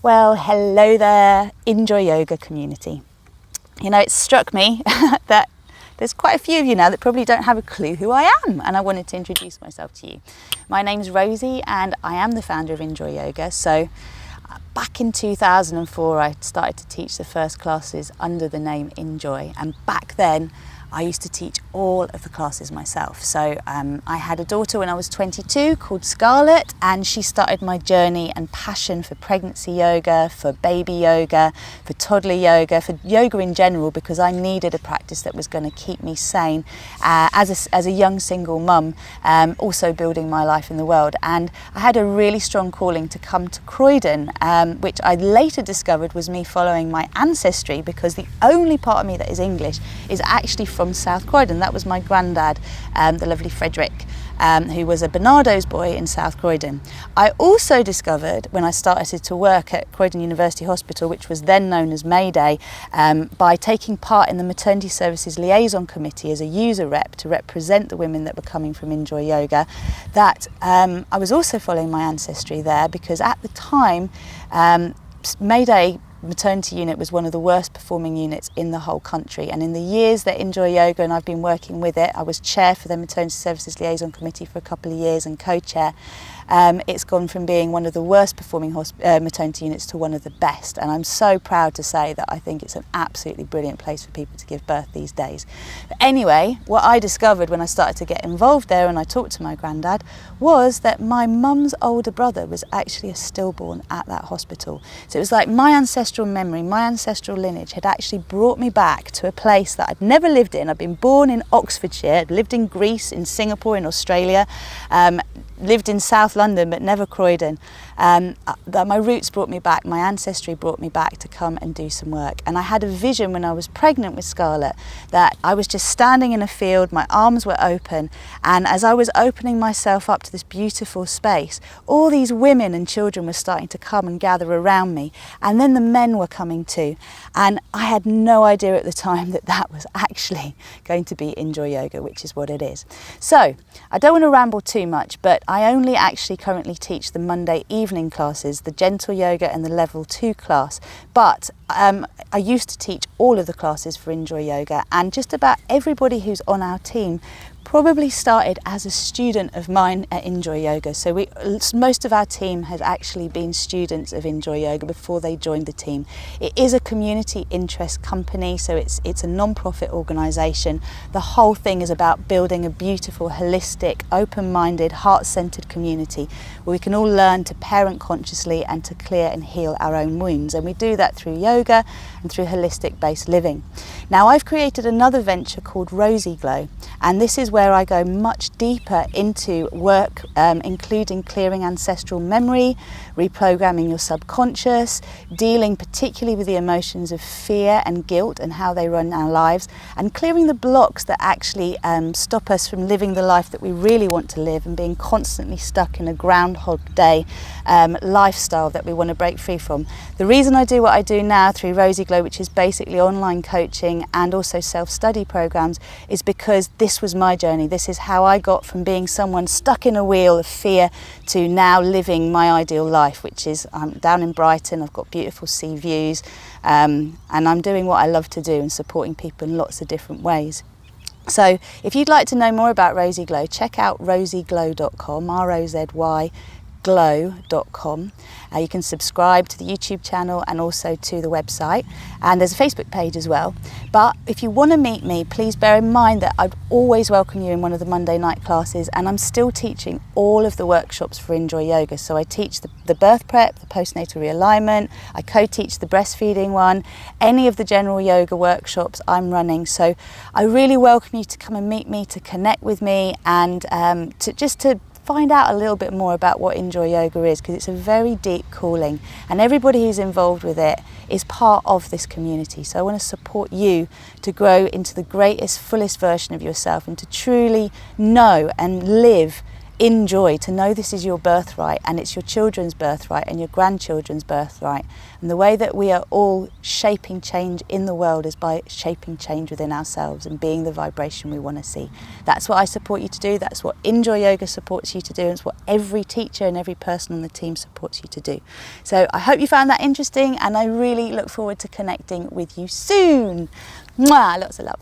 Well, hello there, InJoy Yoga community. You know, it struck me that there's quite a few of you now that probably don't have a clue who I am, and I wanted to introduce myself to you. My name's Rozy and I am the founder of InJoy Yoga. So back in 2004 I started to teach the first classes under the name InJoy, and back then I used to teach all of the classes myself. So I had a daughter when I was 22 called Scarlett, and she started my journey and passion for pregnancy yoga, for baby yoga, for toddler yoga, for yoga in general, because I needed a practice that was going to keep me sane as a young single mum, also building my life in the world. And I had a really strong calling to come to Croydon, which I later discovered was me following my ancestry, because the only part of me that is English is actually from South Croydon. That was my granddad, the lovely Frederick, who was a Barnardo's boy in South Croydon. I also discovered when I started to work at Croydon University Hospital, which was then known as Mayday, by taking part in the Maternity Services Liaison Committee as a user rep to represent the women that were coming from InJoy Yoga, that I was also following my ancestry there, because at the time Mayday maternity unit was one of the worst performing units in the whole country. And in the years that InJoy Yoga and I've been working with it, I was chair for the Maternity Services Liaison Committee for a couple of years and co-chair. It's gone from being one of the worst performing maternity units to one of the best, and I'm so proud to say that I think it's an absolutely brilliant place for people to give birth these days. But anyway, what I discovered when I started to get involved there and I talked to my granddad was that my mum's older brother was actually a stillborn at that hospital. So it was like my ancestral memory, my ancestral lineage had actually brought me back to a place that I'd never lived in. I'd been born in Oxfordshire, I'd lived in Greece, in Singapore, in Australia, lived in South London but never Croydon. My roots brought me back, my ancestry brought me back to come and do some work. And I had a vision when I was pregnant with Scarlett that I was just standing in a field, my arms were open, and as I was opening myself up to this beautiful space, all these women and children were starting to come and gather around me, and then the men were coming too. And I had no idea at the time that that was actually going to be InJoy Yoga, which is what it is. So I don't want to ramble too much, but I only actually currently teach the Monday evening classes, the gentle yoga and the level 2 class. But I used to teach all of the classes for InJoy Yoga, and just about everybody who's on our team probably started as a student of mine at InJoy Yoga. So most of our team had actually been students of InJoy Yoga before they joined the team. It is a community interest company, so it's a non-profit organisation. The whole thing is about building a beautiful, holistic, open-minded, heart-centred community where we can all learn to parent consciously and to clear and heal our own wounds. And we do that through yoga and through holistic-based living. Now, I've created another venture called Rozy Glow, and this is where I go much deeper into work, including clearing ancestral memory, reprogramming your subconscious, dealing particularly with the emotions of fear and guilt and how they run our lives, and clearing the blocks that actually stop us from living the life that we really want to live and being constantly stuck in a Groundhog Day lifestyle that we want to break free from. The reason I do what I do now through Rozy Glow, which is basically online coaching and also self-study programs, is because this was my journey. This is how I got from being someone stuck in a wheel of fear to now living my ideal life, which is I'm down in Brighton, I've got beautiful sea views, and I'm doing what I love to do and supporting people in lots of different ways. So if you'd like to know more about Rozy Glow, check out rozyglow.com, R-O-Z-Y glow.com. You can subscribe to the YouTube channel and also to the website, and there's a Facebook page as well. But if you want to meet me, please bear in mind that I'd always welcome you in one of the Monday night classes, and I'm still teaching all of the workshops for InJoy Yoga. So I teach the birth prep, the postnatal realignment, I co-teach the breastfeeding one, any of the general yoga workshops I'm running. So I really welcome you to come and meet me, to connect with me, and to find out a little bit more about what InJoy Yoga is, because it's a very deep calling and everybody who's involved with it is part of this community. So I want to support you to grow into the greatest, fullest version of yourself and to truly know and live enjoy, to know this is your birthright and it's your children's birthright and your grandchildren's birthright. And the way that we are all shaping change in the world is by shaping change within ourselves and being the vibration we want to see. That's what I support you to do. That's what InJoy Yoga supports you to do. And it's what every teacher and every person on the team supports you to do. So I hope you found that interesting, and I really look forward to connecting with you soon. Mwah, lots of love.